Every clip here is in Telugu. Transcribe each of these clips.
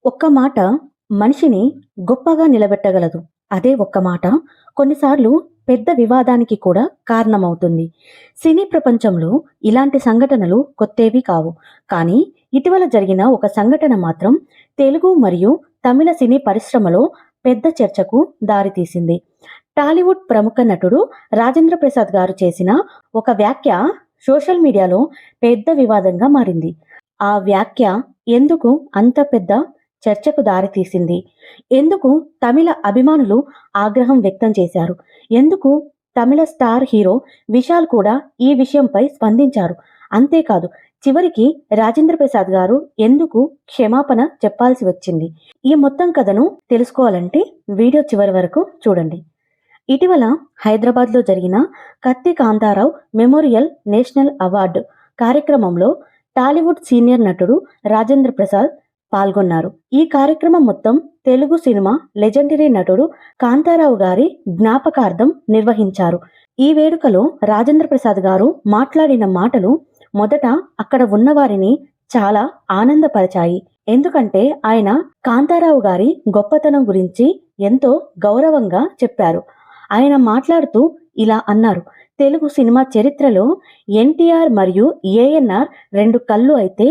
ఒక్క మాట మనిషిని గొప్పగా నిలబెట్టగలదు. అదే ఒక్క మాట కొన్నిసార్లు పెద్ద వివాదానికి కూడా కారణమవుతుంది. సినీ ప్రపంచంలో ఇలాంటి సంఘటనలు కొత్తేవి కావు. కానీ ఇటీవల జరిగిన ఒక సంఘటన మాత్రం తెలుగు మరియు తమిళ సినీ పరిశ్రమలో పెద్ద చర్చకు దారితీసింది. టాలీవుడ్ ప్రముఖ నటుడు రాజేంద్ర ప్రసాద్ గారు చేసిన ఒక వ్యాఖ్య సోషల్ మీడియాలో పెద్ద వివాదంగా మారింది. ఆ వ్యాఖ్య ఎందుకు అంత పెద్ద చర్చకు దారితీసింది? ఎందుకు తమిళ అభిమానులు ఆగ్రహం వ్యక్తం చేశారు? ఎందుకు తమిళ స్టార్ హీరో విశాల్ కూడా ఈ విషయంపై స్పందించారు? అంతేకాదు, చివరికి రాజేంద్ర ప్రసాద్ గారు ఎందుకు క్షమాపణ చెప్పాల్సి వచ్చింది? ఈ మొత్తం కథను తెలుసుకోవాలంటే వీడియో చివరి వరకు చూడండి. ఇటీవల హైదరాబాద్లో జరిగిన కత్తి కాంతారావు మెమోరియల్ నేషనల్ అవార్డు కార్యక్రమంలో టాలీవుడ్ సీనియర్ నటుడు రాజేంద్ర ప్రసాద్ పాల్గొన్నారు. ఈ కార్యక్రమం మొత్తం తెలుగు సినిమా లెజెండరీ నటుడు కాంతారావు గారి జ్ఞాపకార్థం నిర్వహించారు. ఈ వేడుకలో రాజేంద్ర ప్రసాద్ గారు మాట్లాడిన మాటలు మొదట అక్కడ ఉన్నవారిని చాలా ఆనందపరిచాయి. ఎందుకంటే ఆయన కాంతారావు గారి గొప్పతనం గురించి ఎంతో గౌరవంగా చెప్పారు. ఆయన మాట్లాడుతూ ఇలా అన్నారు: తెలుగు సినిమా చరిత్రలో ఎన్టీఆర్ మరియు ఏఎన్ఆర్ రెండు కళ్ళు అయితే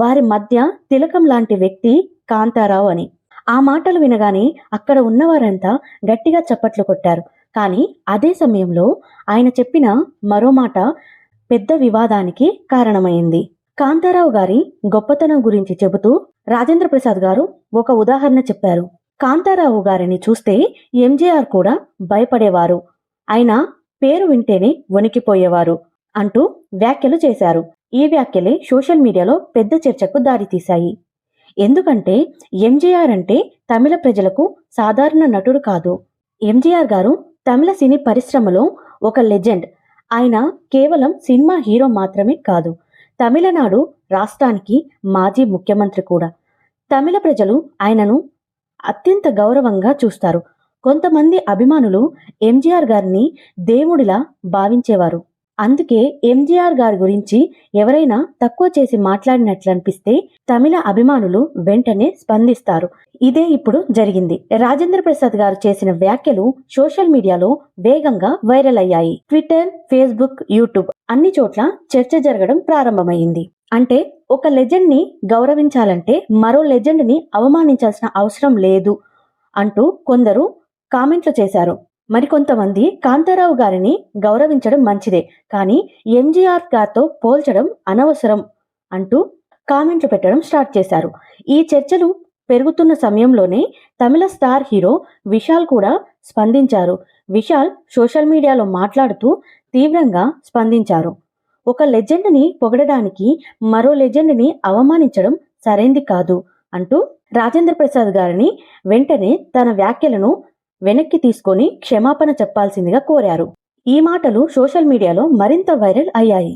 వారి మధ్య తిలకం లాంటి వ్యక్తి కాంతారావు అని. ఆ మాటలు వినగానే అక్కడ ఉన్నవారంతా గట్టిగా చప్పట్లు కొట్టారు. కానీ అదే సమయంలో ఆయన చెప్పిన మరో మాట పెద్ద వివాదానికి కారణమైంది. కాంతారావు గారి గొప్పతనం గురించి చెబుతూ రాజేంద్ర ప్రసాద్ గారు ఒక ఉదాహరణ చెప్పారు. కాంతారావు గారిని చూస్తే ఎంజీఆర్ కూడా భయపడేవారు, ఆయన పేరు వింటేనే వణికిపోయేవారు అంటూ వ్యాఖ్యలు చేశారు. ఈ వ్యాఖ్యలే సోషల్ మీడియాలో పెద్ద చర్చకు దారితీశాయి. ఎందుకంటే ఎంజీఆర్ అంటే తమిళ ప్రజలకు సాధారణ నటుడు కాదు. ఎంజీఆర్ గారు తమిళ సినీ పరిశ్రమలో ఒక లెజెండ్. ఆయన కేవలం సినిమా హీరో మాత్రమే కాదు, తమిళనాడు రాష్ట్రానికి మాజీ ముఖ్యమంత్రి కూడా. తమిళ ప్రజలు ఆయనను అత్యంత గౌరవంగా చూస్తారు. కొంతమంది అభిమానులు ఎంజీఆర్ గారిని దేవుడిలా భావించేవారు. అందుకే ఎంజీఆర్ గారి గురించి ఎవరైనా తక్కువ చేసి మాట్లాడినట్లు అనిపిస్తే తమిళ అభిమానులు వెంటనే స్పందిస్తారు. ఇదే ఇప్పుడు జరిగింది. రాజేంద్ర ప్రసాద్ గారు చేసిన వ్యాఖ్యలు సోషల్ మీడియాలో వేగంగా వైరల్ అయ్యాయి. ట్విట్టర్, ఫేస్బుక్, యూట్యూబ్ అన్ని చోట్ల చర్చ జరగడం ప్రారంభమైంది. అంటే ఒక లెజెండ్ ని గౌరవించాలంటే మరో లెజెండ్ ని అవమానించాల్సిన అవసరం లేదు అంటూ కొందరు కామెంట్లు చేశారు. మరికొంతమంది కాంతారావు గారిని గౌరవించడం మంచిదే, కానీ ఎంజీఆర్ గారితో పోల్చడం అనవసరం అంటూ కామెంట్లు పెట్టడం స్టార్ట్ చేశారు. ఈ చర్చలు పెరుగుతున్న సమయంలోనే తమిళ స్టార్ హీరో విశాల్ కూడా స్పందించారు. విశాల్ సోషల్ మీడియాలో మాట్లాడుతూ తీవ్రంగా స్పందించారు. ఒక లెజెండ్ని పొగడడానికి మరో లెజెండ్ని అవమానించడం సరైంది కాదు అంటూ రాజేంద్ర ప్రసాద్ గారిని వెంటనే తన వ్యాఖ్యలను వెనక్కి తీసుకొని క్షమాపణ చెప్పాల్సిందిగా కోరారు. ఈ మాటలు సోషల్ మీడియాలో మరింత వైరల్ అయ్యాయి.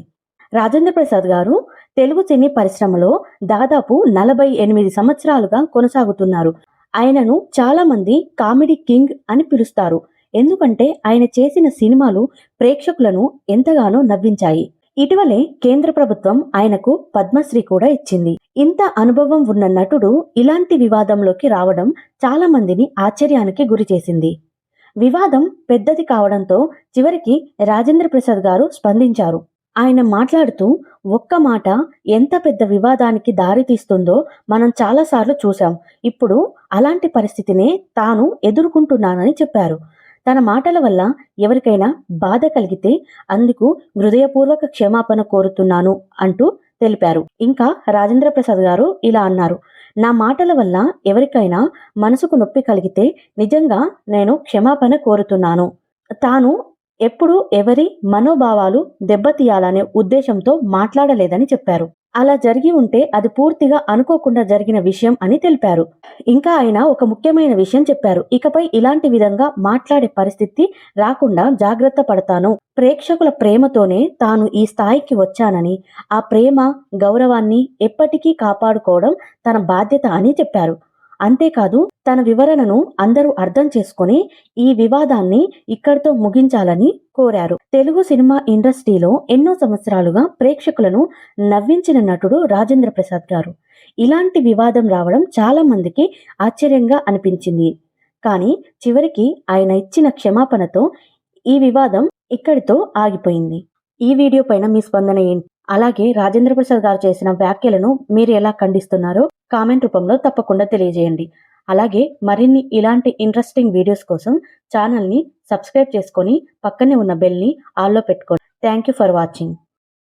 రాజేంద్ర ప్రసాద్ గారు తెలుగు సినీ పరిశ్రమలో దాదాపు 48 సంవత్సరాలుగా కొనసాగుతున్నారు. ఆయనను చాలా మంది కామెడీ కింగ్ అని పిలుస్తారు. ఎందుకంటే ఆయన చేసిన సినిమాలు ప్రేక్షకులను ఎంతగానో నవ్వించాయి. ఇటీవలే కేంద్ర ప్రభుత్వం ఆయనకు పద్మశ్రీ కూడా ఇచ్చింది. ఇంత అనుభవం ఉన్న నటుడు ఇలాంటి వివాదంలోకి రావడం చాలా మందిని ఆశ్చర్యానికి గురి చేసింది. వివాదం పెద్దది కావడంతో చివరికి రాజేంద్ర ప్రసాద్ గారు స్పందించారు. ఆయన మాట్లాడుతూ ఒక్క మాట ఎంత పెద్ద వివాదానికి దారితీస్తుందో మనం చాలాసార్లు చూశాం. ఇప్పుడు అలాంటి పరిస్థితినే తాను ఎదుర్కొంటున్నానని చెప్పారు. తన మాటల వల్ల ఎవరికైనా బాధ కలిగితే అందుకు హృదయపూర్వక క్షమాపణ కోరుతున్నాను అంటూ తెలిపారు. ఇంకా రాజేంద్ర ప్రసాద్ గారు ఇలా అన్నారు: నా మాటల వల్ల ఎవరికైనా మనసుకు నొప్పి కలిగితే నిజంగా నేను క్షమాపణ కోరుతున్నాను. తాను ఎప్పుడు ఎవరి మనోభావాలు దెబ్బతీయాలనే ఉద్దేశంతో మాట్లాడలేదని చెప్పారు. అలా జరిగి ఉంటే అది పూర్తిగా అనుకోకుండా జరిగిన విషయం అని తెలిపారు. ఇంకా ఆయన ఒక ముఖ్యమైన విషయం చెప్పారు: ఇకపై ఇలాంటి విధంగా మాట్లాడే పరిస్థితి రాకుండా జాగ్రత్త పడతాను. ప్రేక్షకుల ప్రేమతోనే తాను ఈ స్థాయికి వచ్చానని, ఆ ప్రేమ గౌరవాన్ని ఎప్పటికీ కాపాడుకోవడం తన బాధ్యత అని చెప్పారు. అంతేకాదు, తన వివరణను అందరూ అర్థం చేసుకుని ఈ వివాదాన్ని ఇక్కడితో ముగించాలని కోరారు. తెలుగు సినిమా ఇండస్ట్రీలో ఎన్నో సంవత్సరాలుగా ప్రేక్షకులను నవ్వించిన నటుడు రాజేంద్ర ప్రసాద్ గారు. ఇలాంటి వివాదం రావడం చాలా మందికి ఆశ్చర్యంగా అనిపించింది. కానీ చివరికి ఆయన ఇచ్చిన క్షమాపణతో ఈ వివాదం ఇక్కడితో ఆగిపోయింది. ఈ వీడియో పైన మీ స్పందన ఏంటి? అలాగే రాజేంద్ర ప్రసాద్ గారు చేసిన వ్యాఖ్యలను మీరు ఎలా ఖండిస్తున్నారో కామెంట్ రూపంలో తప్పకుండా తెలియజేయండి. అలాగే మరిన్ని ఇలాంటి ఇంట్రెస్టింగ్ వీడియోస్ కోసం ఛానల్ని సబ్స్క్రైబ్ చేసుకొని పక్కనే ఉన్న బెల్ని ఆల్లో పెట్టుకోండి. Thank you for watching.